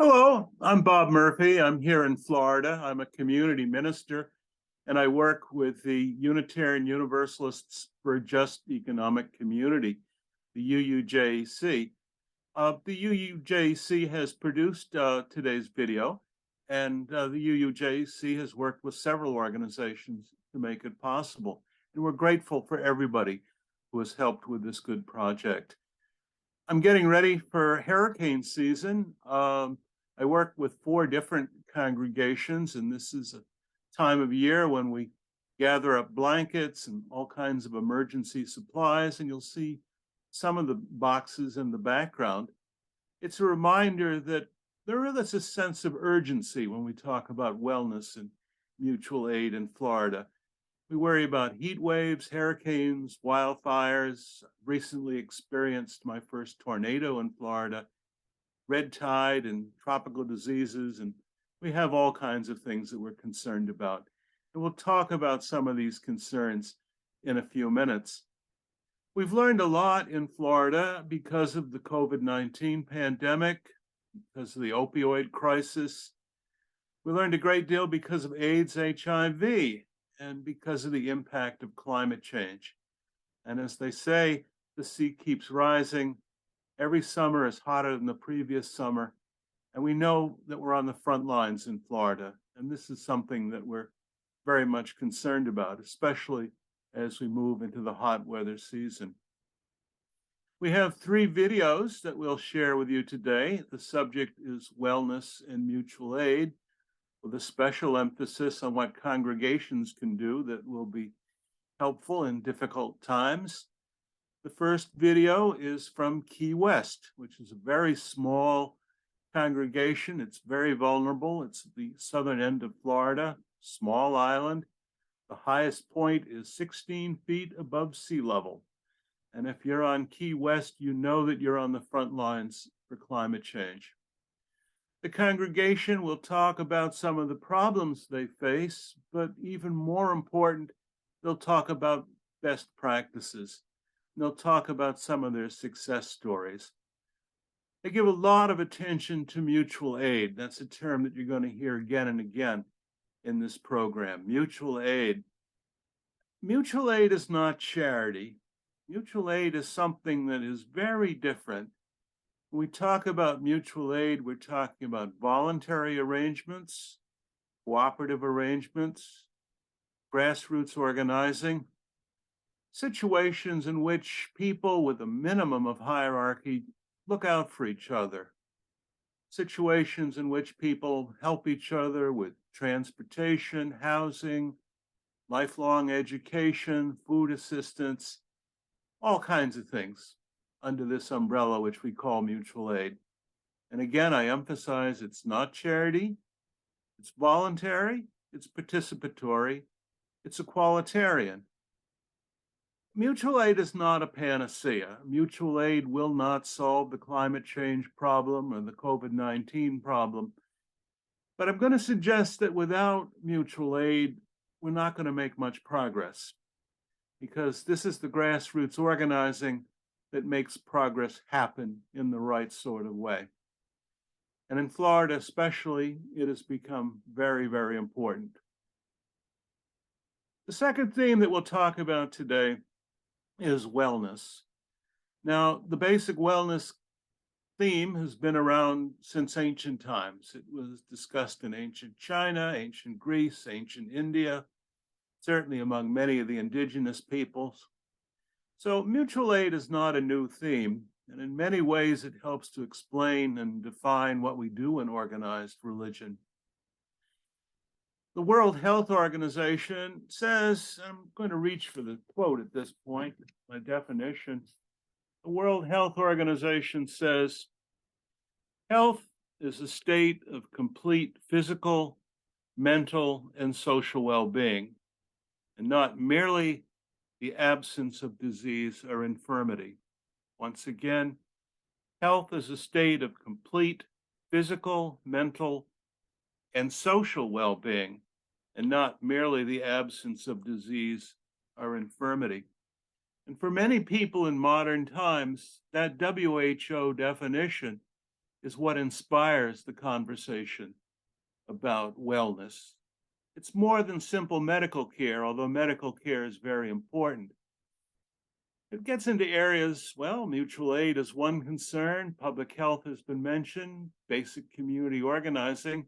Hello, I'm Bob Murphy. I'm here in Florida. I'm a community minister, and I work with the Unitarian Universalists for a Just Economic Community, the UUJEC. The UUJEC has produced today's video, and the UUJEC has worked with several organizations to make it possible. And we're grateful for everybody who has helped with this good project. I'm getting ready for hurricane season. I work with 4 different congregations, and this is a time of year when we gather up blankets and all kinds of emergency supplies, and you'll see some of the boxes in the background. It's a reminder that there is a sense of urgency when we talk about wellness and mutual aid in Florida. We worry about heat waves, hurricanes, wildfires. Recently experienced my first tornado in Florida, red tide and tropical diseases, and we have all kinds of things that we're concerned about. And we'll talk about some of these concerns in a few minutes. We've learned a lot in Florida because of the COVID-19 pandemic, because of the opioid crisis. We learned a great deal because of AIDS, HIV, and because of the impact of climate change. And as they say, the sea keeps rising. Every summer is hotter than the previous summer. And we know that we're on the front lines in Florida. And this is something that we're very much concerned about, especially as we move into the hot weather season. We have 3 videos that we'll share with you today. The subject is wellness and mutual aid, with a special emphasis on what congregations can do that will be helpful in difficult times. The first video is from Key West, which is a very small congregation. It's very vulnerable. It's the southern end of Florida, small island. The highest point is 16 feet above sea level. And if you're on Key West, you know that you're on the front lines for climate change. The congregation will talk about some of the problems they face, but even more important, they'll talk about best practices. They'll talk about some of their success stories. They give a lot of attention to mutual aid. That's a term that you're going to hear again and again in this program, mutual aid. Mutual aid is not charity. Mutual aid is something that is very different. When we talk about mutual aid, we're talking about voluntary arrangements, cooperative arrangements, grassroots organizing, situations in which people with a minimum of hierarchy look out for each other, situations in which people help each other with transportation, housing, lifelong education, food assistance, all kinds of things under this umbrella, which we call mutual aid. And again, I emphasize it's not charity, it's voluntary, it's participatory, it's equalitarian. Mutual aid is not a panacea. Mutual aid will not solve the climate change problem or the COVID-19 problem. But I'm going to suggest that without mutual aid, we're not going to make much progress, because this is the grassroots organizing that makes progress happen in the right sort of way. And in Florida especially, it has become very, very important. The second theme that we'll talk about today is wellness. Now, the basic wellness theme has been around since ancient times. It was discussed in ancient China, ancient Greece, ancient India, certainly among many of the indigenous peoples. So mutual aid is not a new theme, and in many ways it helps to explain and define what we do in organized religion. The World Health Organization says, I'm going to reach for the quote at this point, my definition. The World Health Organization says, health is a state of complete physical, mental, and social well-being, and not merely the absence of disease or infirmity. Once again, health is a state of complete physical, mental, and social well-being, and not merely the absence of disease or infirmity. And for many people in modern times, that WHO definition is what inspires the conversation about wellness. It's more than simple medical care, although medical care is very important. It gets into areas, well, mutual aid is one concern, public health has been mentioned, basic community organizing.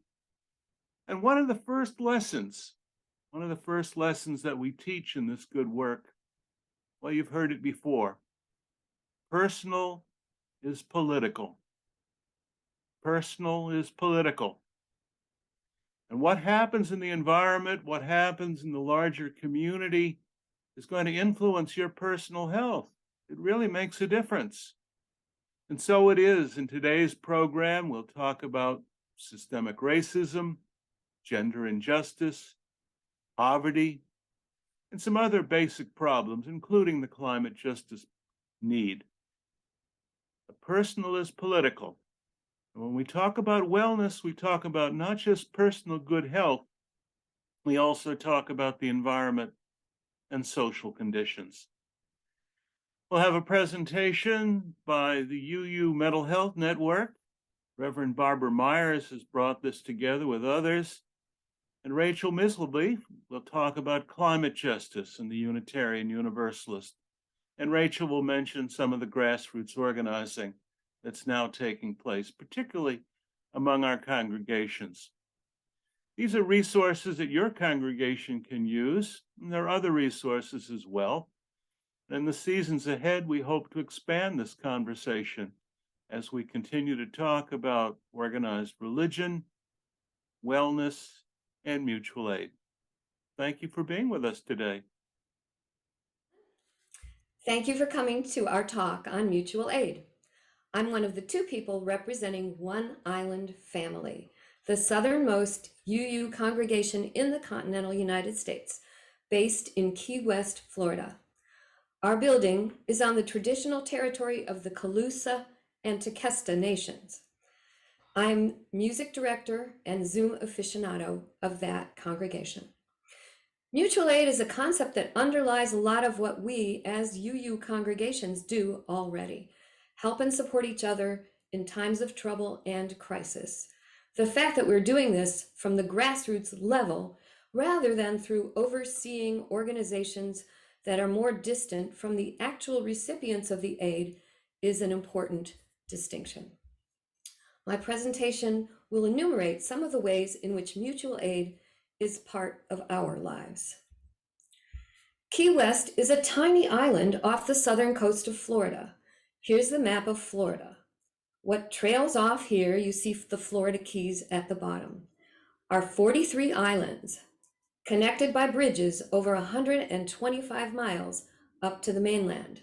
And one of the first lessons that we teach in this good work, well, you've heard it before. Personal is political. Personal is political. And what happens in the environment, what happens in the larger community is going to influence your personal health. It really makes a difference. And so it is. In today's program, we'll talk about systemic racism, gender injustice, poverty, and some other basic problems, including the climate justice need. The personal is political. And when we talk about wellness, we talk about not just personal good health, we also talk about the environment and social conditions. We'll have a presentation by the UU Mental Health Network. Reverend Barbara Myers has brought this together with others. And Rachel Misleby will talk about climate justice and the Unitarian Universalist. And Rachel will mention some of the grassroots organizing that's now taking place, particularly among our congregations. These are resources that your congregation can use, and there are other resources as well. In the seasons ahead, we hope to expand this conversation as we continue to talk about organized religion, wellness, and mutual aid. Thank you for being with us today. Thank you for coming to our talk on mutual aid. I'm one of the two people representing One Island Family, the southernmost UU congregation in the continental United States, based in Key West, Florida. Our building is on the traditional territory of the Calusa and Tequesta nations. I'm music director and Zoom aficionado of that congregation. Mutual aid is a concept that underlies a lot of what we as UU congregations do already. Help and support each other in times of trouble and crisis. The fact that we're doing this from the grassroots level rather than through overseeing organizations that are more distant from the actual recipients of the aid is an important distinction. My presentation will enumerate some of the ways in which mutual aid is part of our lives. Key West is a tiny island off the southern coast of Florida. Here's the map of Florida. What trails off here, you see the Florida Keys at the bottom, are 43 islands connected by bridges over 125 miles up to the mainland.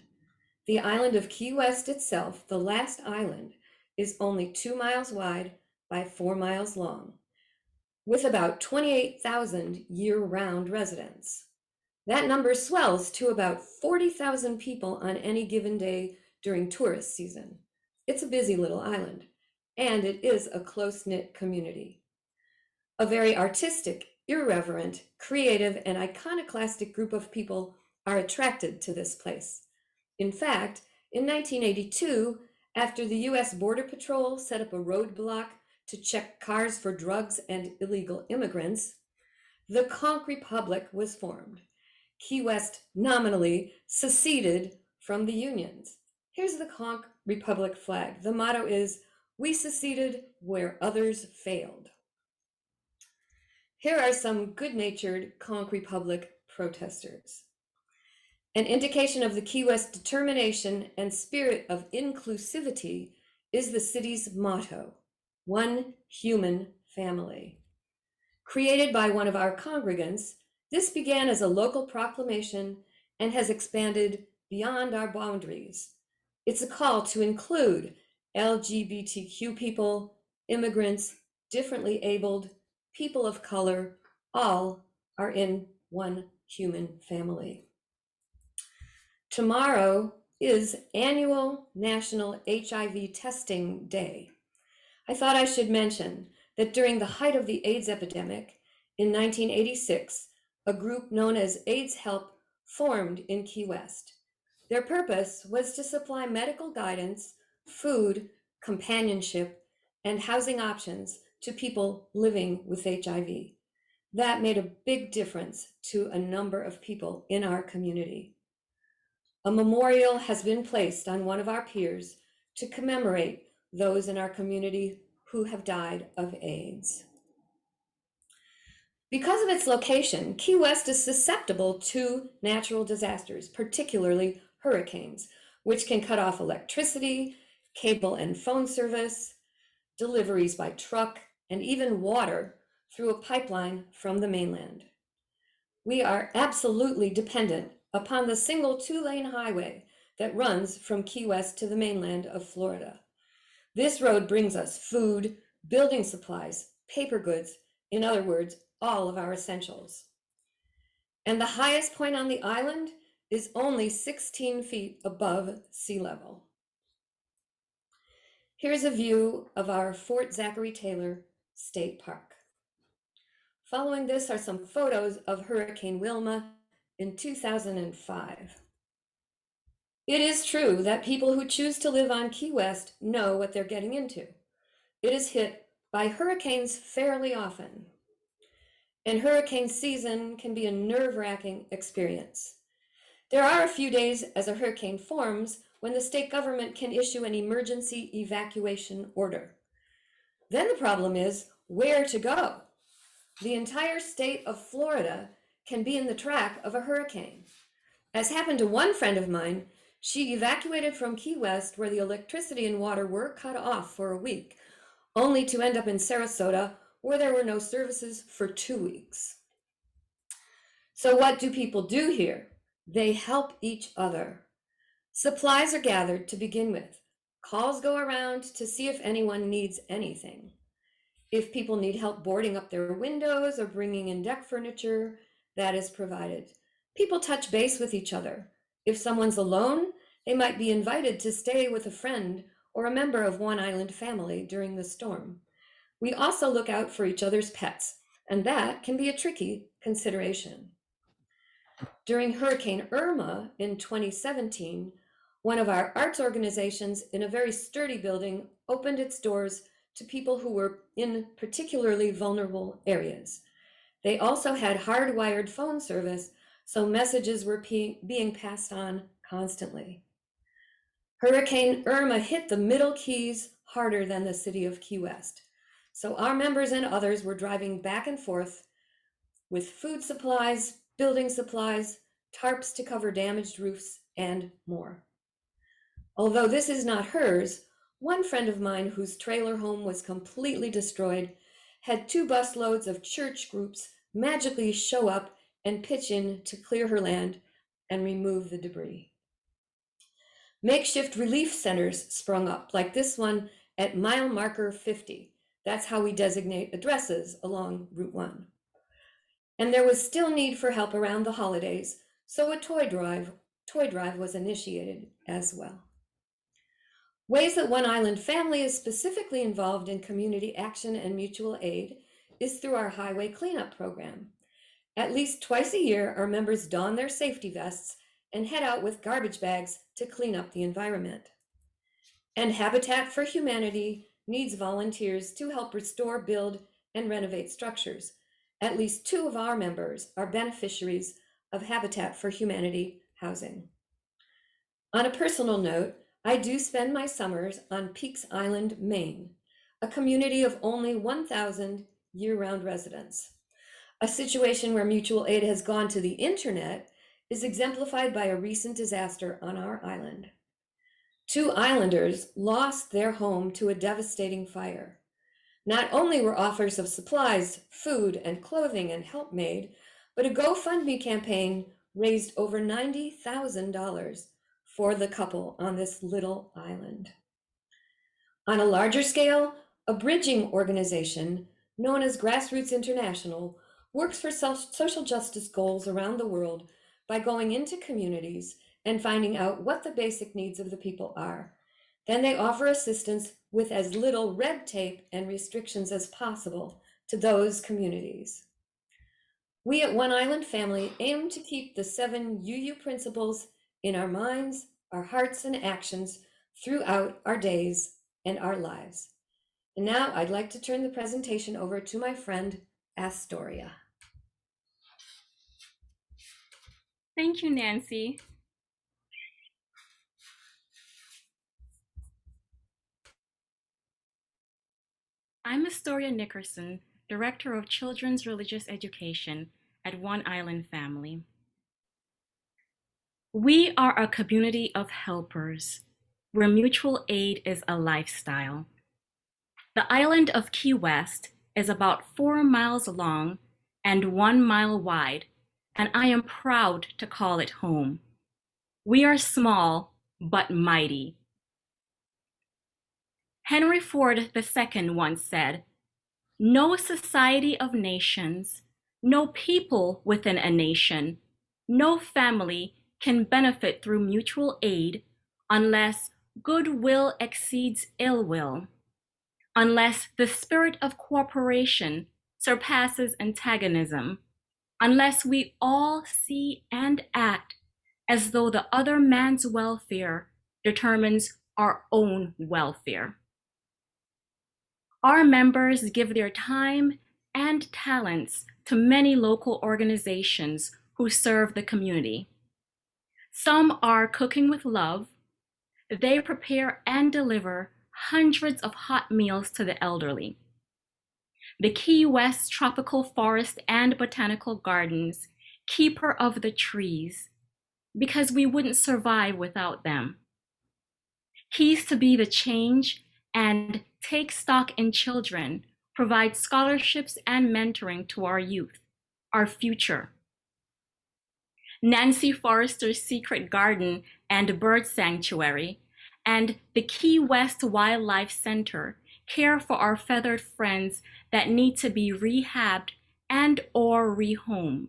The island of Key West itself, the last island, is only 2 miles wide by 4 miles long, with about 28,000 year-round residents. That number swells to about 40,000 people on any given day during tourist season. It's a busy little island, and it is a close-knit community. A very artistic, irreverent, creative, and iconoclastic group of people are attracted to this place. In fact, in 1982, after the US Border Patrol set up a roadblock to check cars for drugs and illegal immigrants, the Conch Republic was formed. Key West nominally seceded from the unions. Here's the Conch Republic flag. The motto is, "We seceded where others failed." Here are some good-natured Conch Republic protesters. An indication of the Key West determination and spirit of inclusivity is the city's motto, "One Human Family." Created by one of our congregants, this began as a local proclamation and has expanded beyond our boundaries. It's a call to include LGBTQ people, immigrants, differently abled, people of color, all are in one human family. Tomorrow is annual National HIV Testing Day. I thought I should mention that during the height of the AIDS epidemic in 1986, a group known as AIDS Help formed in Key West. Their purpose was to supply medical guidance, food, companionship, and housing options to people living with HIV. That made a big difference to a number of people in our community. A memorial has been placed on one of our piers to commemorate those in our community who have died of AIDS. Because of its location, Key West is susceptible to natural disasters, particularly hurricanes, which can cut off electricity, cable and phone service, deliveries by truck, and even water through a pipeline from the mainland. We are absolutely dependent upon the single 2-lane highway that runs from Key West to the mainland of Florida. This road brings us food, building supplies, paper goods, in other words, all of our essentials. And the highest point on the island is only 16 feet above sea level. Here's a view of our Fort Zachary Taylor State Park. Following this are some photos of Hurricane Wilma in 2005. It is true that people who choose to live on Key West know what they're getting into. It is hit by hurricanes fairly often, and hurricane season can be a nerve-wracking experience. There are a few days as a hurricane forms when the state government can issue an emergency evacuation order. Then the problem is where to go. The entire state of Florida can be in the track of a hurricane. As happened to one friend of mine, she evacuated from Key West where the electricity and water were cut off for a week, only to end up in Sarasota where there were no services for 2 weeks. So what do people do here? They help each other. Supplies are gathered to begin with. Calls go around to see if anyone needs anything. If people need help boarding up their windows or bringing in deck furniture, that is provided. People touch base with each other. If someone's alone, they might be invited to stay with a friend or a member of one island family during the storm. We also look out for each other's pets, and that can be a tricky consideration. During Hurricane Irma in 2017, one of our arts organizations in a very sturdy building opened its doors to people who were in particularly vulnerable areas. They also had hardwired phone service, so messages were being passed on constantly. Hurricane Irma hit the Middle Keys harder than the city of Key West. So our members and others were driving back and forth with food supplies, building supplies, tarps to cover damaged roofs, and more. Although this is not hers, one friend of mine whose trailer home was completely destroyed had 2 busloads of church groups magically show up and pitch in to clear her land and remove the debris. Makeshift relief centers sprung up, like this one at mile marker 50. That's how we designate addresses along Route 1. And there was still need for help around the holidays, so a toy drive was initiated as well. Ways that One Island family is specifically involved in community action and mutual aid is through our highway cleanup program. At least twice a year, our members don their safety vests and head out with garbage bags to clean up the environment. And Habitat for Humanity needs volunteers to help restore, build, and renovate structures. At least 2 of our members are beneficiaries of Habitat for Humanity housing. On a personal note, I do spend my summers on Peaks Island, Maine, a community of only 1,000 year-round residents. A situation where mutual aid has gone to the internet is exemplified by a recent disaster on our island. 2 islanders lost their home to a devastating fire. Not only were offers of supplies, food, and clothing and help made, but a GoFundMe campaign raised over $90,000 for the couple on this little island. On a larger scale, a bridging organization known as Grassroots International works for social justice goals around the world by going into communities and finding out what the basic needs of the people are. Then they offer assistance with as little red tape and restrictions as possible to those communities. We at One Island Family aim to keep the 7 UU principles in our minds, our hearts, and actions throughout our days and our lives. And now I'd like to turn the presentation over to my friend Astoria. Thank you, Nancy. I'm Astoria Nickerson, Director of Children's Religious Education at One Island Family. We are a community of helpers where mutual aid is a lifestyle. The island of Key West is about 4 miles long and 1 mile wide, and I am proud to call it home. We are small but mighty. Henry Ford II once said, "No society of nations, no people within a nation, no family can benefit through mutual aid unless goodwill exceeds ill will, unless the spirit of cooperation surpasses antagonism, unless we all see and act as though the other man's welfare determines our own welfare." Our members give their time and talents to many local organizations who serve the community. Some are cooking with love. They prepare and deliver hundreds of hot meals to the elderly. The Key West Tropical Forest and Botanical Gardens, keeper of the trees, because we wouldn't survive without them. Keys to be the change and Take Stock in Children provide scholarships and mentoring to our youth, our future. Nancy Forrester's Secret Garden and Bird Sanctuary and the Key West Wildlife Center care for our feathered friends that need to be rehabbed and or rehomed.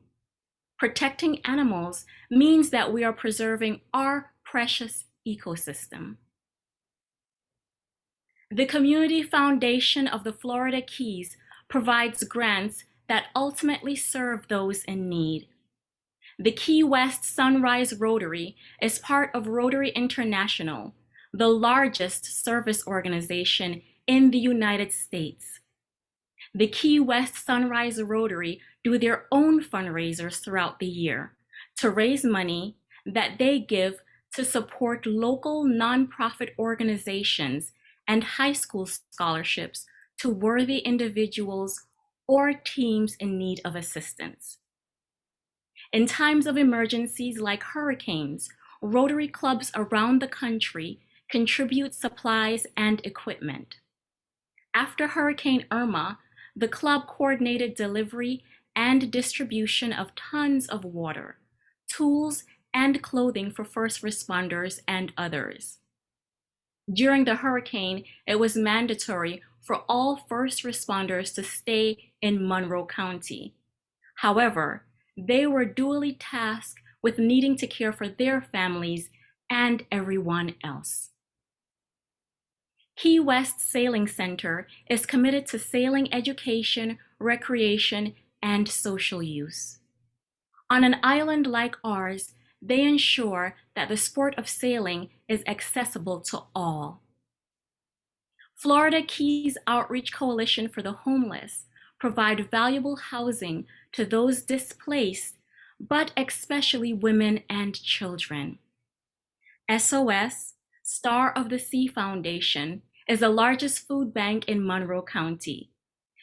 Protecting animals means that we are preserving our precious ecosystem. The Community Foundation of the Florida Keys provides grants that ultimately serve those in need. The Key West Sunrise Rotary is part of Rotary International, the largest service organization in the United States. The Key West Sunrise Rotary do their own fundraisers throughout the year to raise money that they give to support local nonprofit organizations and high school scholarships to worthy individuals or teams in need of assistance. In times of emergencies like hurricanes, Rotary clubs around the country contribute supplies and equipment. After Hurricane Irma, the club coordinated delivery and distribution of tons of water, tools, and clothing for first responders and others. During the hurricane, it was mandatory for all first responders to stay in Monroe County. However, they were duly tasked with needing to care for their families and everyone else. Key West Sailing Center is committed to sailing education, recreation, and social use. On an island like ours, they ensure that the sport of sailing is accessible to all. Florida Keys Outreach Coalition for the Homeless provide valuable housing to those displaced, but especially women and children. SOS, Star of the Sea Foundation, is the largest food bank in Monroe County.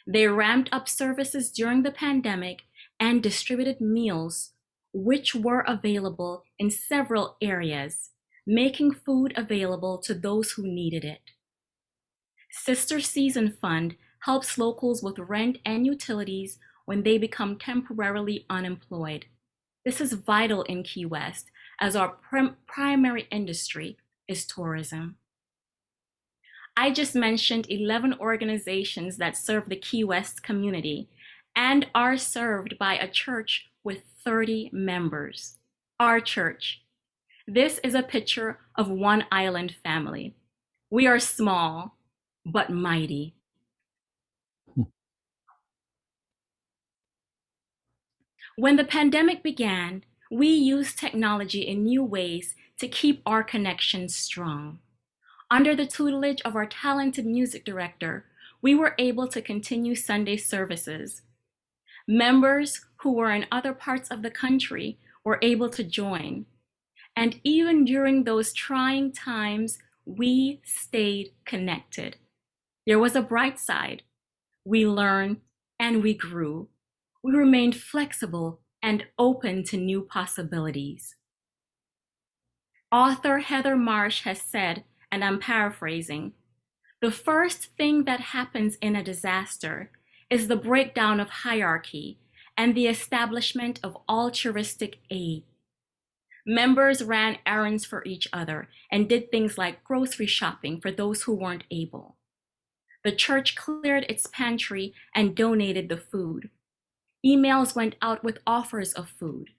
They ramped up services during the pandemic and distributed meals, which were available in several areas, making food available to those who needed it. Sister Season Fund helps locals with rent and utilities when they become temporarily unemployed. This is vital in Key West, as our primary industry is tourism. I just mentioned 11 organizations that serve the Key West community and are served by a church with 30 members. Our church. This is a picture of One Island Family. We are small, but mighty. When the pandemic began, we used technology in new ways to keep our connections strong. Under the tutelage of our talented music director, we were able to continue Sunday services. Members who were in other parts of the country were able to join. And even during those trying times, we stayed connected. There was a bright side. We learned and we grew. We remained flexible and open to new possibilities. Author Heather Marsh has said, and I'm paraphrasing, "The first thing that happens in a disaster is the breakdown of hierarchy and the establishment of altruistic aid." Members ran errands for each other and did things like grocery shopping for those who weren't able. The church cleared its pantry and donated the food. Emails went out with offers of food.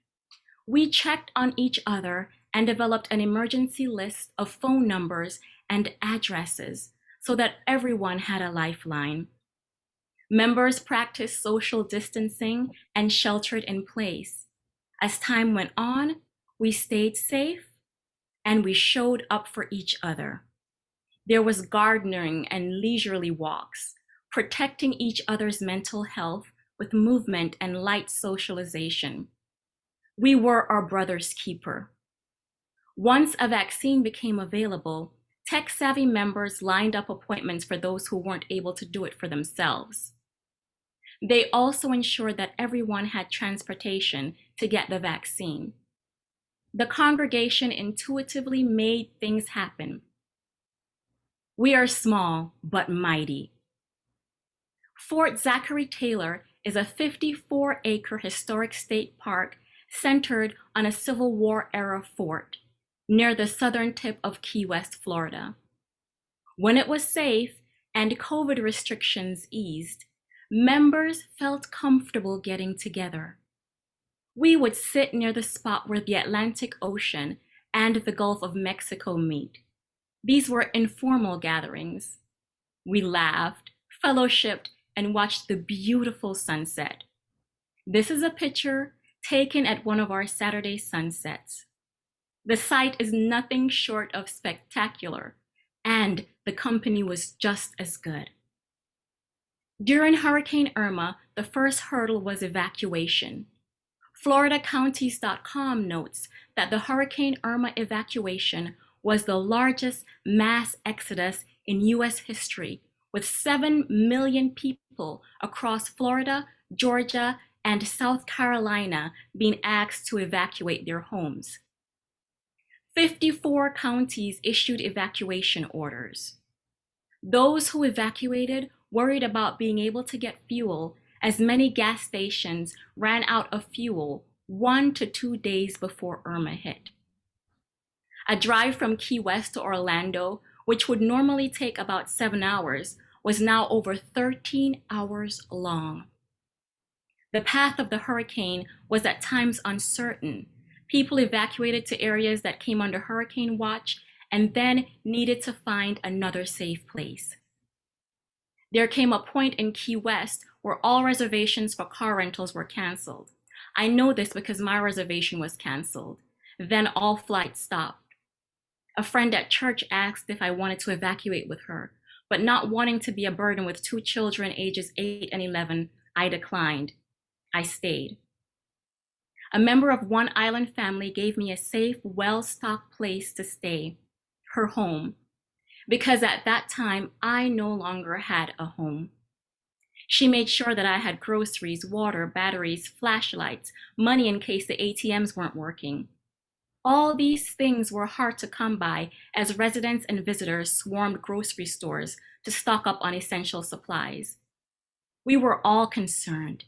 We checked on each other and developed an emergency list of phone numbers and addresses so that everyone had a lifeline. Members practiced social distancing and sheltered in place. As time went on, we stayed safe and we showed up for each other. There was gardening and leisurely walks, protecting each other's mental health with movement and light socialization. We were our brother's keeper. Once a vaccine became available, tech-savvy members lined up appointments for those who weren't able to do it for themselves. They also ensured that everyone had transportation to get the vaccine. The congregation intuitively made things happen. We are small but mighty. Fort Zachary Taylor is a 54-acre historic state park centered on a Civil War era fort near the southern tip of Key West, Florida. When it was safe and COVID restrictions eased, members felt comfortable getting together. We would sit near the spot where the Atlantic Ocean and the Gulf of Mexico meet. These were informal gatherings. We laughed, fellowshipped, and watched the beautiful sunset. This is a picture taken at one of our Saturday sunsets. The sight is nothing short of spectacular, and the company was just as good. During Hurricane Irma, the first hurdle was evacuation. FloridaCounties.com notes that the Hurricane Irma evacuation was the largest mass exodus in U.S. history, with 7 million people across Florida, Georgia, and South Carolina being asked to evacuate their homes. 54 counties issued evacuation orders. Those who evacuated worried about being able to get fuel, as many gas stations ran out of fuel 1 to 2 days before Irma hit. A drive from Key West to Orlando, which would normally take about 7 hours, was now over 13 hours long. The path of the hurricane was at times uncertain. People evacuated to areas that came under hurricane watch and then needed to find another safe place. There came a point in Key West where all reservations for car rentals were canceled. I know this because my reservation was canceled. Then all flights stopped. A friend at church asked if I wanted to evacuate with her, but not wanting to be a burden with 2 children ages 8 and 11, I declined. I stayed. A member of one island family gave me a safe, well-stocked place to stay, her home, because at that time I no longer had a home. She made sure that I had groceries, water, batteries, flashlights, money in case the ATMs weren't working. All these things were hard to come by as residents and visitors swarmed grocery stores to stock up on essential supplies. We were all concerned,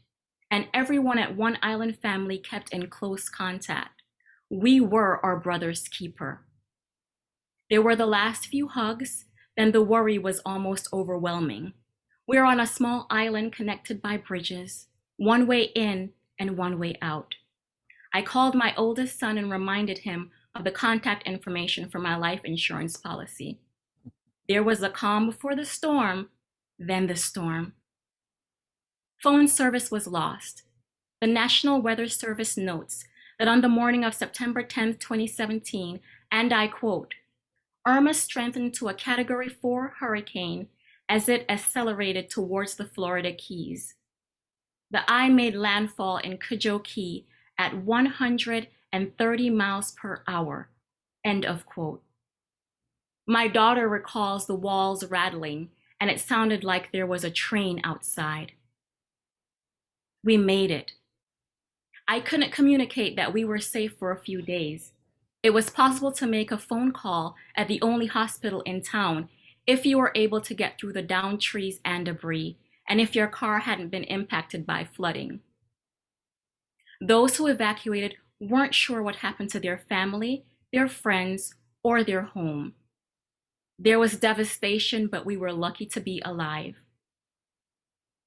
and everyone at One Island family kept in close contact. We were our brother's keeper. There were the last few hugs, then the worry was almost overwhelming. We're on a small island connected by bridges, one way in and one way out. I called my oldest son and reminded him of the contact information for my life insurance policy. There was a calm before the storm, then the storm. Phone service was lost. The National Weather Service notes that on the morning of September 10, 2017, and I quote, Irma strengthened to a Category 4 hurricane as it accelerated towards the Florida Keys. The eye made landfall in Cudjoe Key at 130 miles per hour. End of quote. My daughter recalls the walls rattling, and it sounded like there was a train outside. We made it. I couldn't communicate that we were safe for a few days. It was possible to make a phone call at the only hospital in town if you were able to get through the downed trees and debris, and if your car hadn't been impacted by flooding. Those who evacuated weren't sure what happened to their family, their friends, or their home. There was devastation, but we were lucky to be alive.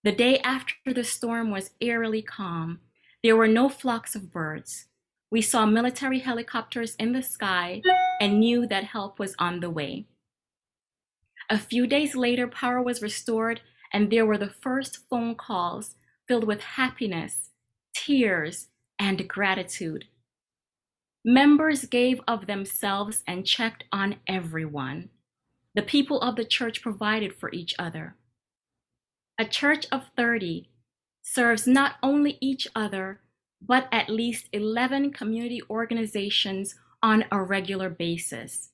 The day after the storm was eerily calm. There were no flocks of birds. We saw military helicopters in the sky and knew that help was on the way. A few days later, power was restored, and there were the first phone calls filled with happiness, tears, and gratitude. Members gave of themselves and checked on everyone. The people of the church provided for each other. A church of 30 serves not only each other, but at least 11 community organizations on a regular basis.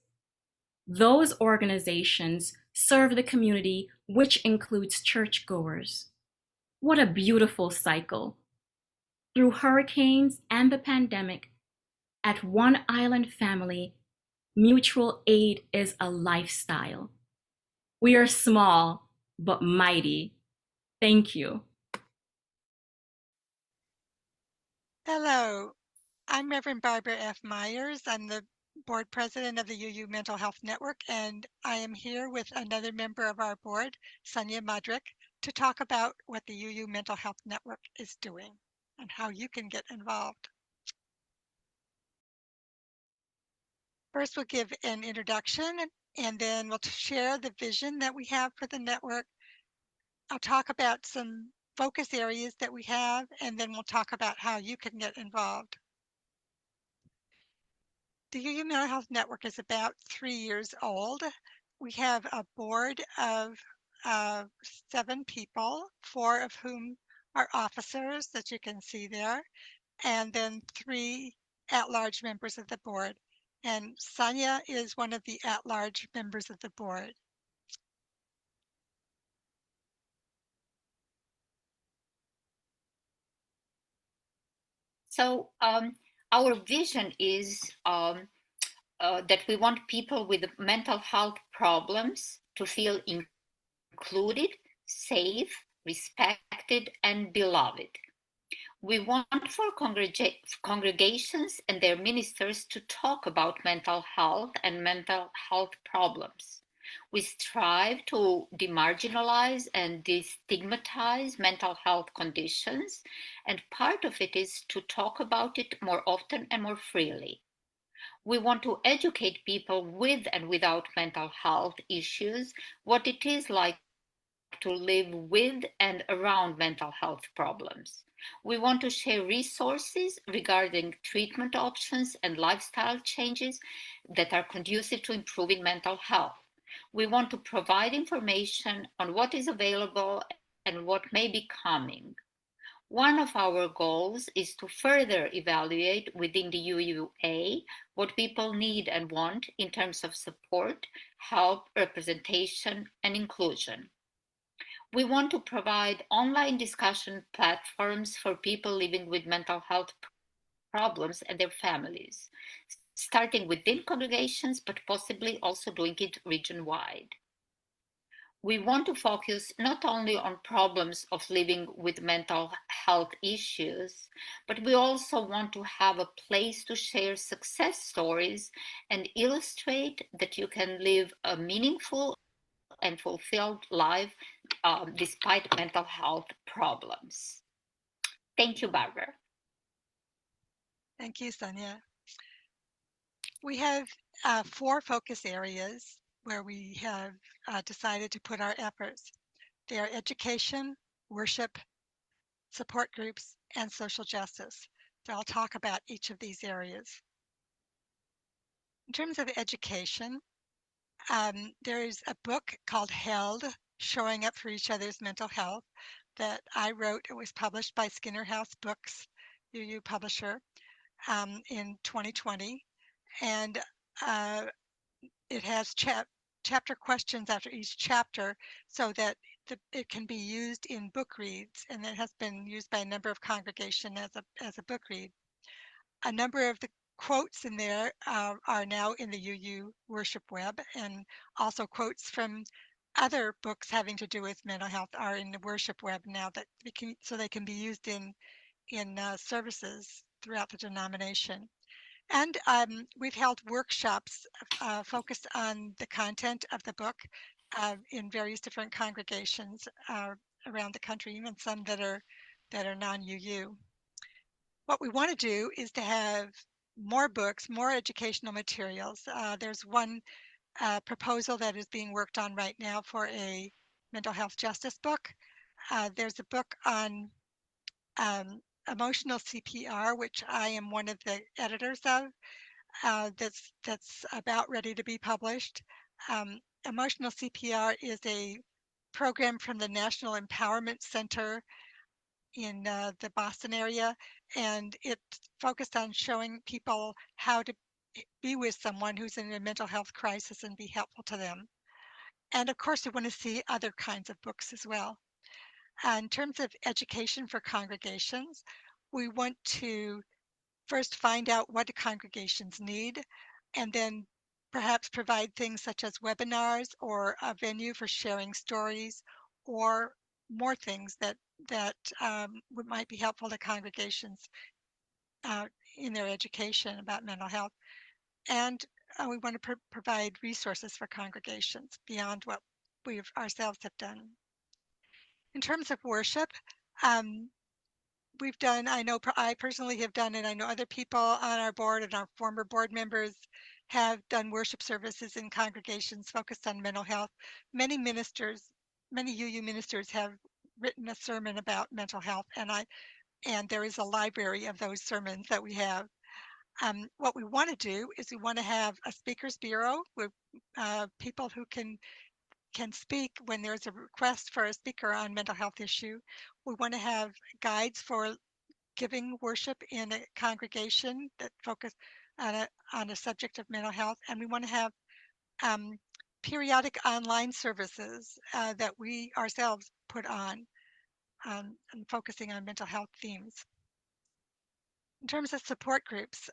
Those organizations serve the community, which includes churchgoers. What a beautiful cycle. Through hurricanes and the pandemic, at One Island Family, mutual aid is a lifestyle. We are small, but mighty. Thank you. Hello, I'm Reverend Barbara F. Myers. I'm the board president of the UU Mental Health Network, and I am here with another member of our board, Sonia Mudrick, to talk about what the UU Mental Health Network is doing and how you can get involved. First, we'll give an introduction, and then we'll share the vision that we have for the network. I'll talk about some focus areas that we have, and then we'll talk about how you can get involved. The UU Mental Health Network is about 3 years old. We have a board of 7 people, 4 of whom are officers that you can see there, and then 3 at-large members of the board. And Sonia is one of the at-large members of the board. So our vision is that we want people with mental health problems to feel included, safe, respected, and beloved. We want for congregations and their ministers to talk about mental health and mental health problems. We strive to demarginalize and destigmatize mental health conditions, and part of it is to talk about it more often and more freely. We want to educate people with and without mental health issues what it is like to live with and around mental health problems. We want to share resources regarding treatment options and lifestyle changes that are conducive to improving mental health. We want to provide information on what is available and what may be coming. One of our goals is to further evaluate within the UUA what people need and want in terms of support, help, representation, and inclusion. We want to provide online discussion platforms for people living with mental health problems and their families, starting within congregations, but possibly also doing it region-wide. We want to focus not only on problems of living with mental health issues, but we also want to have a place to share success stories and illustrate that you can live a meaningful and fulfilled life despite mental health problems. Thank you, Barbara. Thank you, Sonia. We have 4 focus areas where we have decided to put our efforts. They are education, worship, support groups, and social justice. So I'll talk about each of these areas. In terms of education, there is a book called Held showing up for each other's mental health that I wrote. It was published by Skinner House Books, UU publisher, in 2020. And uh, it has chapter questions after each chapter so that it can be used in book reads, and it has been used by a number of congregations as a book read. A number of the quotes in there are now in the UU worship web, and also quotes from other books having to do with mental health are in the worship web now so they can be used in services throughout the denomination. And we've held workshops focused on the content of the book in various different congregations around the country, even some that are non-UU. What we want to do is to have more books, more educational materials. There's one proposal that is being worked on right now for a mental health justice book. There's a book on emotional CPR, which I am one of the editors of. That's about ready to be published. Emotional CPR is a program from the National Empowerment Center in the Boston area, and it's focused on showing people how to be with someone who's in a mental health crisis and be helpful to them. And of course, we want to see other kinds of books as well. In terms of education for congregations, we want to first find out what the congregations need, and then perhaps provide things such as webinars or a venue for sharing stories, or more things that might be helpful to congregations uh, in their education about mental health. And we want to provide resources for congregations beyond what we ourselves have done. In terms of worship, um, we've done, I personally have done, and I know other people on our board and our former board members have done worship services in congregations focused on mental health. Many UU ministers have written a sermon about mental health, and there is a library of those sermons that we have. What we want to do is we want to have a speakers bureau with people who can speak when there's a request for a speaker on mental health issue. We want to have guides for giving worship in a congregation that focus on a subject of mental health, and we want to have um, periodic online services that we ourselves put on and focusing on mental health themes. In terms of support groups,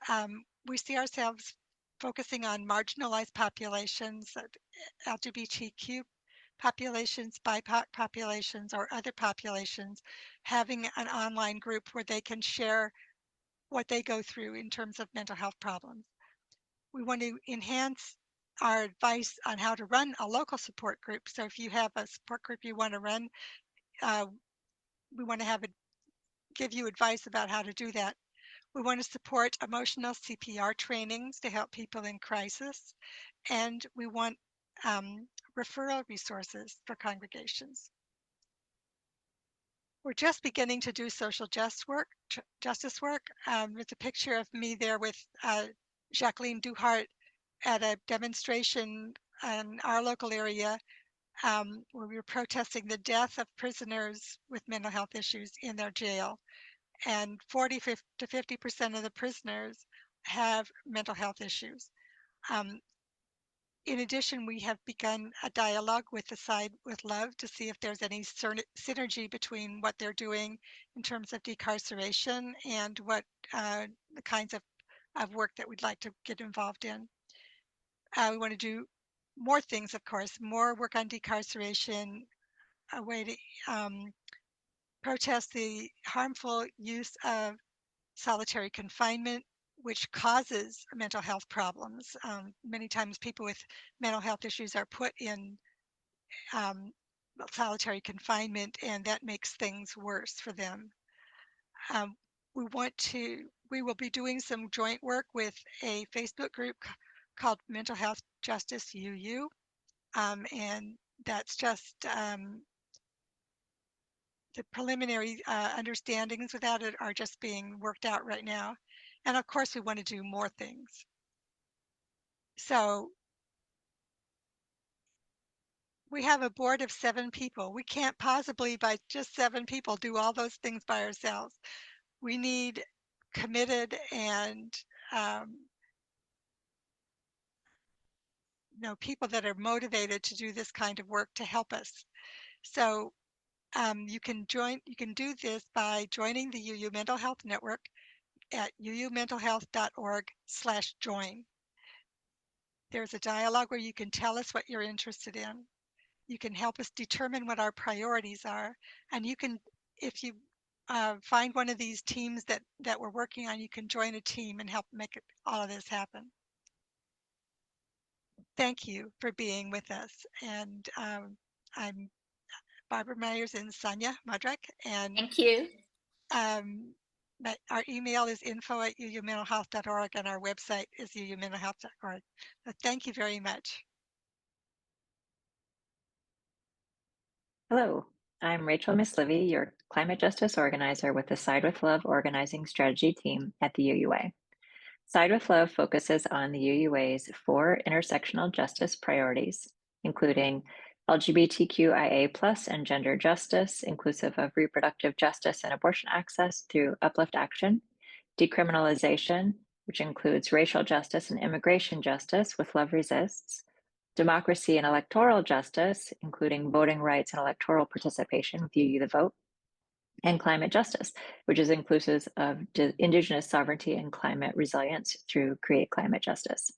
we see ourselves focusing on marginalized populations, LGBTQ populations, BIPOC populations, or other populations, having an online group where they can share what they go through in terms of mental health problems. We want to enhance our advice on how to run a local support group. So if you have a support group you want to run, we want to give you advice about how to do that. We want to support emotional CPR trainings to help people in crisis, and we want referral resources for congregations. We're just beginning to do social justice work. There's a picture of me there with Jacqueline Duhart at a demonstration in our local area where we were protesting the death of prisoners with mental health issues in their jail. And 40 to 50% of the prisoners have mental health issues. In addition, we have begun a dialogue with the Side with Love to see if there's any synergy between what they're doing in terms of decarceration and what the kinds of work that we'd like to get involved in. We want to do more things, of course, more work on decarceration, a way to protest the harmful use of solitary confinement, which causes mental health problems. Many times people with mental health issues are put in solitary confinement, and that makes things worse for them. Um, we will be doing some joint work with a Facebook group called Mental Health Justice UU, and that's just the preliminary understandings without it are just being worked out right now. And of course, we want to do more things. So We have a board of 7 people. We can't possibly, by just 7 people, do all those things by ourselves. We need committed and people that are motivated to do this kind of work to help us. So you can do this by joining the UU Mental Health Network at uumentalhealth.org/join. There's a dialogue where you can tell us what you're interested in. You can help us determine what our priorities are. And you can, if you find one of these teams that we're working on, you can join a team and help make all of this happen. Thank you for being with us. And I'm Barbara Myers and Sonia Mudrick. And Thank you. our email is info@uumentalhealth.org and our website is uumentalhealth.org. So thank you very much. Hello, I'm Rachel Mislivy, your climate justice organizer with the Side with Love organizing strategy team at the UUA. Side with Love focuses on the UUA's 4 intersectional justice priorities, including LGBTQIA+ and gender justice, inclusive of reproductive justice and abortion access through Uplift Action, decriminalization, which includes racial justice and immigration justice with Love Resists, democracy and electoral justice, including voting rights and electoral participation with UU the Vote, and climate justice, which is inclusive of Indigenous sovereignty and climate resilience through Create Climate Justice.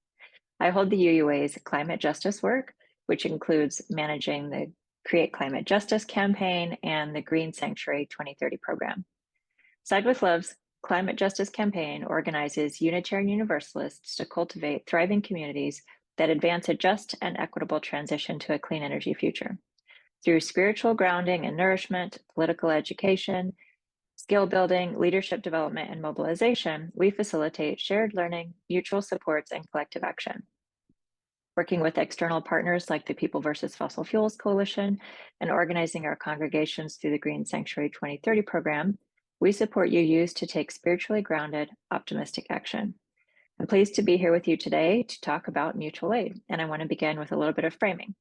I hold the UUA's climate justice work, which includes managing the Create Climate Justice campaign and the Green Sanctuary 2030 program. Side with Love's climate justice campaign organizes Unitarian Universalists to cultivate thriving communities that advance a just and equitable transition to a clean energy future. Through spiritual grounding and nourishment, political education, skill building, leadership development, and mobilization, we facilitate shared learning, mutual supports, and collective action. Working with external partners like the People vs. Fossil Fuels Coalition and organizing our congregations through the Green Sanctuary 2030 program, we support UUs to take spiritually grounded, optimistic action. I'm pleased to be here with you today to talk about mutual aid, and I want to begin with a little bit of framing.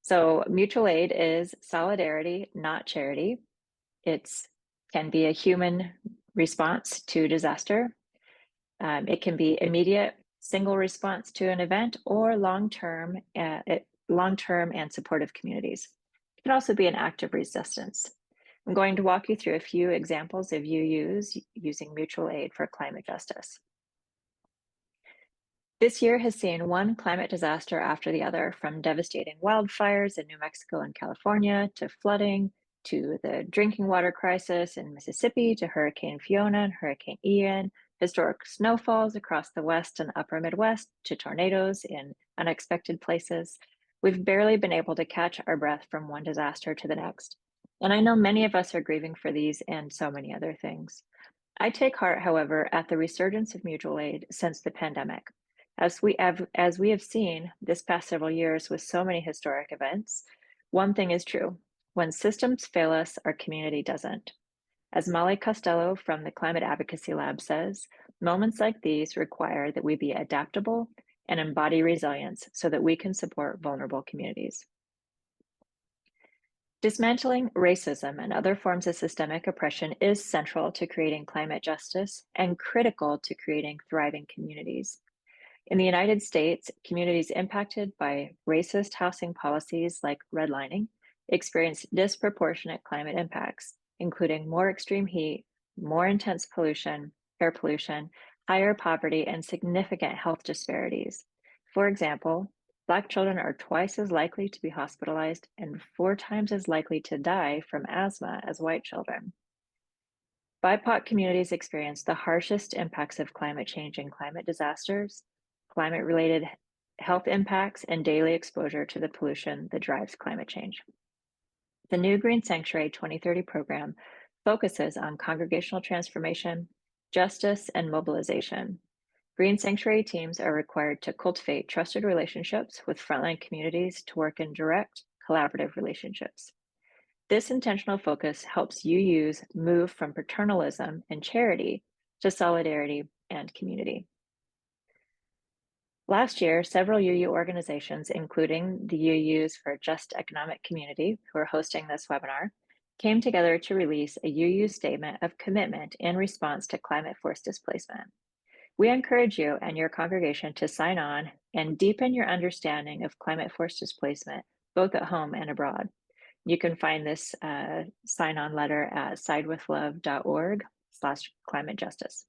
So mutual aid is solidarity, not charity. It can be a human response to disaster. It can be immediate, single response to an event, or long-term and supportive communities. It can also be an act of resistance. I'm going to walk you through a few examples of UUs using mutual aid for climate justice. This year has seen one climate disaster after the other, from devastating wildfires in New Mexico and California, to flooding, to the drinking water crisis in Mississippi, to Hurricane Fiona and Hurricane Ian, historic snowfalls across the West and upper Midwest, to tornadoes in unexpected places. We've barely been able to catch our breath from one disaster to the next. And I know many of us are grieving for these and so many other things. I take heart, however, at the resurgence of mutual aid since the pandemic. As we have seen this past several years with so many historic events, one thing is true: when systems fail us, our community doesn't. As Molly Costello from the Climate Advocacy Lab says, moments like these require that we be adaptable and embody resilience so that we can support vulnerable communities. Dismantling racism and other forms of systemic oppression is central to creating climate justice and critical to creating thriving communities. In the United States, communities impacted by racist housing policies like redlining experience disproportionate climate impacts, including more extreme heat, more intense pollution, air pollution, higher poverty, and significant health disparities. For example, Black children are twice as likely to be hospitalized and 4 times as likely to die from asthma as white children. BIPOC communities experience the harshest impacts of climate change and climate disasters, climate-related health impacts, and daily exposure to the pollution that drives climate change. The new Green Sanctuary 2030 program focuses on congregational transformation, justice, and mobilization. Green Sanctuary teams are required to cultivate trusted relationships with frontline communities to work in direct, collaborative relationships. This intentional focus helps UUs move from paternalism and charity to solidarity and community. Last year, several UU organizations, including the UUs for Just Economic Community, who are hosting this webinar, came together to release a UU statement of commitment in response to climate force displacement. We encourage you and your congregation to sign on and deepen your understanding of climate force displacement, both at home and abroad. You can find this sign-on letter at sidewithlove.org/climate justice.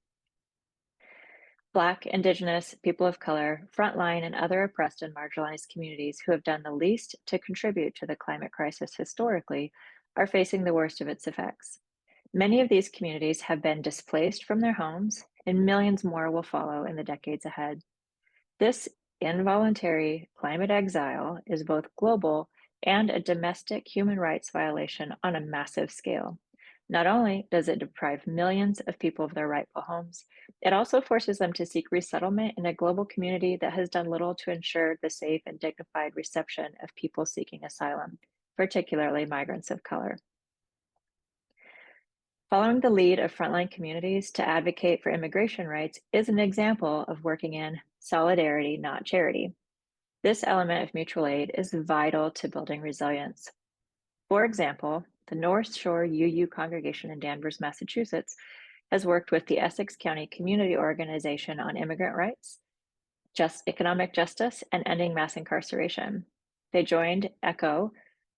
Black, Indigenous, people of color, frontline, and other oppressed and marginalized communities who have done the least to contribute to the climate crisis historically are facing the worst of its effects. Many of these communities have been displaced from their homes, and millions more will follow in the decades ahead. This involuntary climate exile is both global and a domestic human rights violation on a massive scale. Not only does it deprive millions of people of their rightful homes, it also forces them to seek resettlement in a global community that has done little to ensure the safe and dignified reception of people seeking asylum, particularly migrants of color. Following the lead of frontline communities to advocate for immigration rights is an example of working in solidarity, not charity. This element of mutual aid is vital to building resilience. For example, the North Shore UU congregation in Danvers, Massachusetts, has worked with the Essex County Community Organization on immigrant rights, economic justice, and ending mass incarceration. They joined ECHO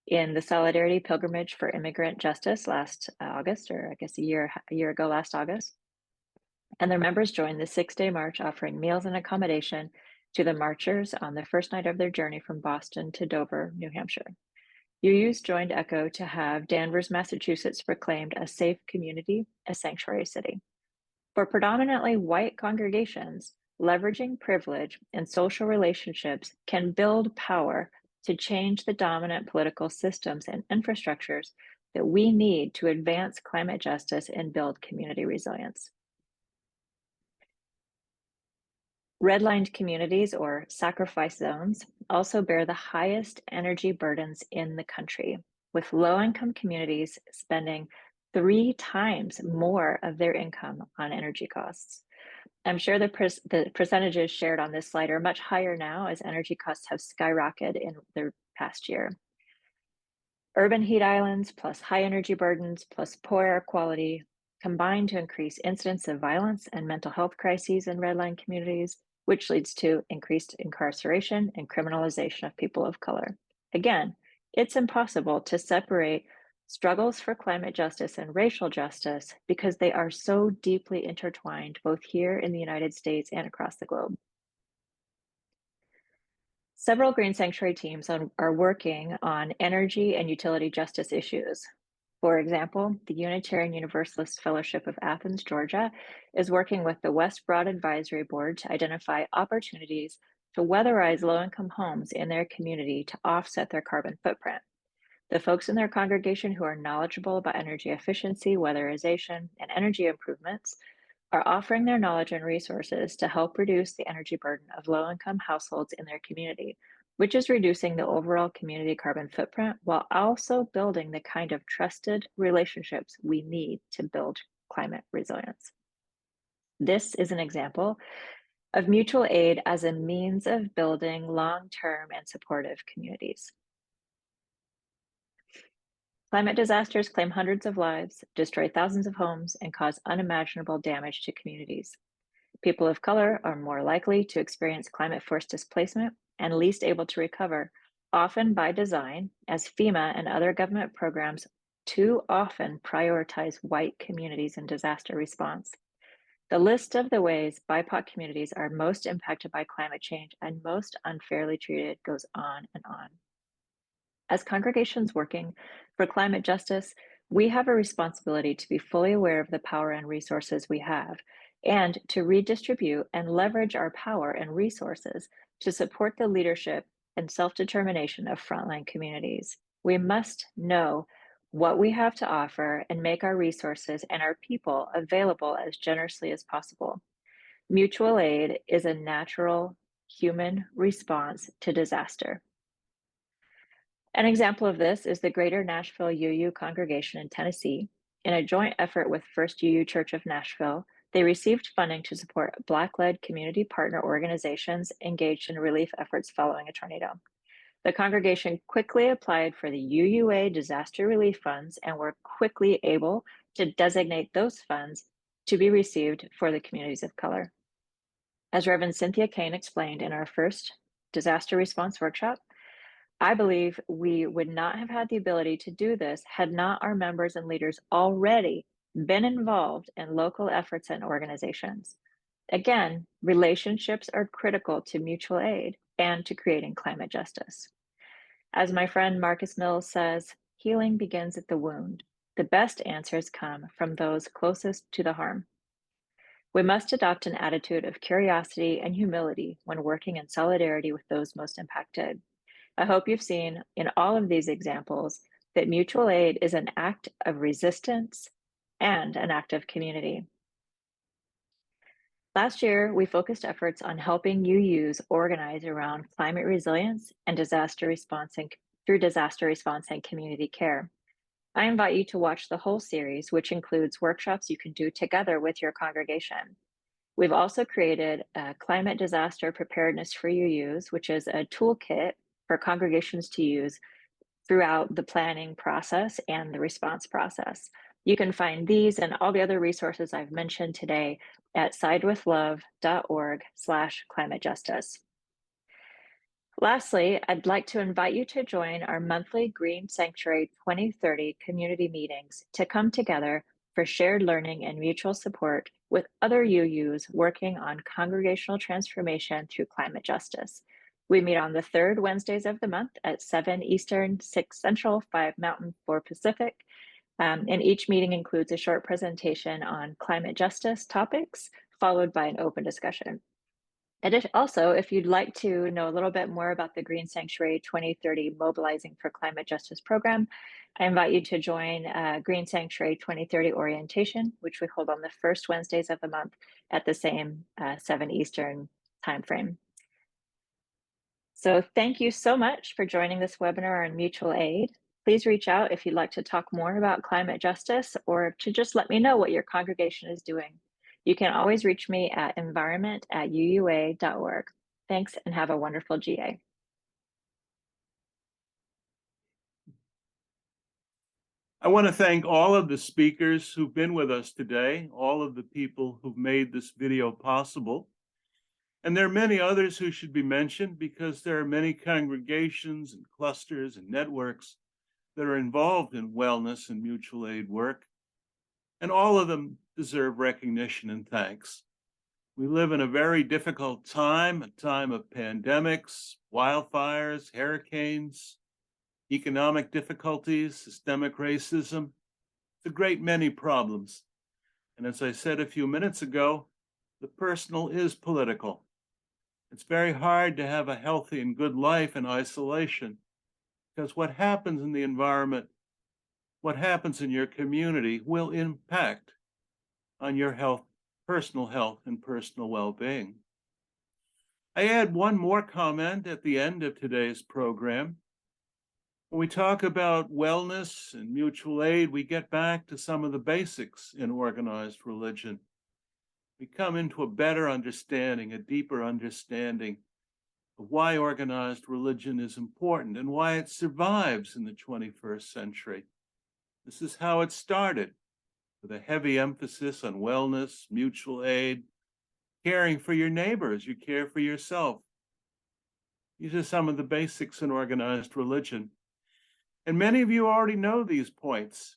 in the Solidarity Pilgrimage for Immigrant Justice last August, or I guess a year ago last August. And their members joined the 6-day march offering meals and accommodation to the marchers on the first night of their journey from Boston to Dover, New Hampshire. UUs joined ECHO to have Danvers, Massachusetts proclaimed a safe community, a sanctuary city. For predominantly white congregations, leveraging privilege and social relationships can build power to change the dominant political systems and infrastructures that we need to advance climate justice and build community resilience. Redlined communities, or sacrifice zones, also bear the highest energy burdens in the country, with low-income communities spending 3 times more of their income on energy costs. I'm sure the percentages shared on this slide are much higher now as energy costs have skyrocketed in the past year. Urban heat islands plus high energy burdens plus poor air quality combine to increase incidence of violence and mental health crises in redline communities, which leads to increased incarceration and criminalization of people of color. Again, it's impossible to separate struggles for climate justice and racial justice because they are so deeply intertwined both here in the United States and across the globe. Several green sanctuary teams are working on energy and utility justice issues. For example, the Unitarian Universalist Fellowship of Athens, Georgia, is working with the West Broad Advisory Board to identify opportunities to weatherize low-income homes in their community to offset their carbon footprint. The folks in their congregation who are knowledgeable about energy efficiency, weatherization, and energy improvements are offering their knowledge and resources to help reduce the energy burden of low-income households in their community, which is reducing the overall community carbon footprint while also building the kind of trusted relationships we need to build climate resilience. This is an example of mutual aid as a means of building long-term and supportive communities. Climate disasters claim hundreds of lives, destroy thousands of homes, and cause unimaginable damage to communities. People of color are more likely to experience climate force displacement and least able to recover, often by design, as FEMA and other government programs too often prioritize white communities in disaster response. The list of the ways BIPOC communities are most impacted by climate change and most unfairly treated goes on and on. As congregations working for climate justice, we have a responsibility to be fully aware of the power and resources we have, and to redistribute and leverage our power and resources to support the leadership and self-determination of frontline communities. We must know what we have to offer and make our resources and our people available as generously as possible. Mutual aid is a natural human response to disaster. An example of this is the Greater Nashville UU congregation in Tennessee. In a joint effort with First UU Church of Nashville, They received funding to support Black-led community partner organizations engaged in relief efforts following a tornado. The congregation quickly applied for the UUA disaster relief funds and were quickly able to designate those funds to be received for the communities of color. As Reverend Cynthia Kane explained in our first disaster response workshop, I believe we would not have had the ability to do this had not our members and leaders already been involved in local efforts and organizations. Again, relationships are critical to mutual aid and to creating climate justice. As my friend Marcus Mills says, healing begins at the wound. The best answers come from those closest to the harm. We must adopt an attitude of curiosity and humility when working in solidarity with those most impacted. I hope you've seen in all of these examples that mutual aid is an act of resistance and an act of community. Last year, we focused efforts on helping UUs organize around climate resilience and disaster response and community care. I invite you to watch the whole series, which includes workshops you can do together with your congregation. We've also created a climate disaster preparedness for UUs, which is a toolkit for congregations to use throughout the planning process and the response process. You can find these and all the other resources I've mentioned today at sidewithlove.org/climate justice. Lastly, I'd like to invite you to join our monthly Green Sanctuary 2030 community meetings to come together for shared learning and mutual support with other UUs working on congregational transformation through climate justice. We meet on the third Wednesdays of the month at 7 Eastern, 6 Central, 5 Mountain, 4 Pacific. And each meeting includes a short presentation on climate justice topics, followed by an open discussion. And also, if you'd like to know a little bit more about the Green Sanctuary 2030 Mobilizing for Climate Justice program, I invite you to join Green Sanctuary 2030 orientation, which we hold on the first Wednesdays of the month at the same 7 Eastern timeframe. So thank you so much for joining this webinar on mutual aid. Please reach out if you'd like to talk more about climate justice or to just let me know what your congregation is doing. You can always reach me at environment@uua.org. Thanks and have a wonderful GA. I want to thank all of the speakers who've been with us today, all of the people who've made this video possible. And there are many others who should be mentioned because there are many congregations and clusters and networks that are involved in wellness and mutual aid work. And all of them deserve recognition and thanks. We live in a very difficult time, a time of pandemics, wildfires, hurricanes, economic difficulties, systemic racism. It's a great many problems. And as I said a few minutes ago, the personal is political. It's very hard to have a healthy and good life in isolation because what happens in the environment, what happens in your community will impact on your health, personal health, and personal well-being. I add one more comment at the end of today's program. When we talk about wellness and mutual aid, we get back to some of the basics in organized religion. We come into a better understanding, a deeper understanding of why organized religion is important and why it survives in the 21st century. This is how it started, with a heavy emphasis on wellness, mutual aid, caring for your neighbors, you care for yourself. These are some of the basics in organized religion. And many of you already know these points.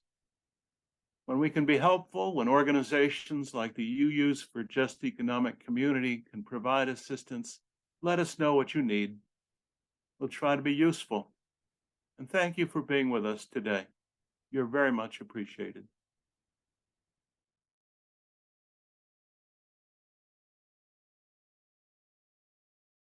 When we can be helpful, when organizations like the UUs for Just Economic Community can provide assistance, let us know what you need. We'll try to be useful. And thank you for being with us today. You're very much appreciated.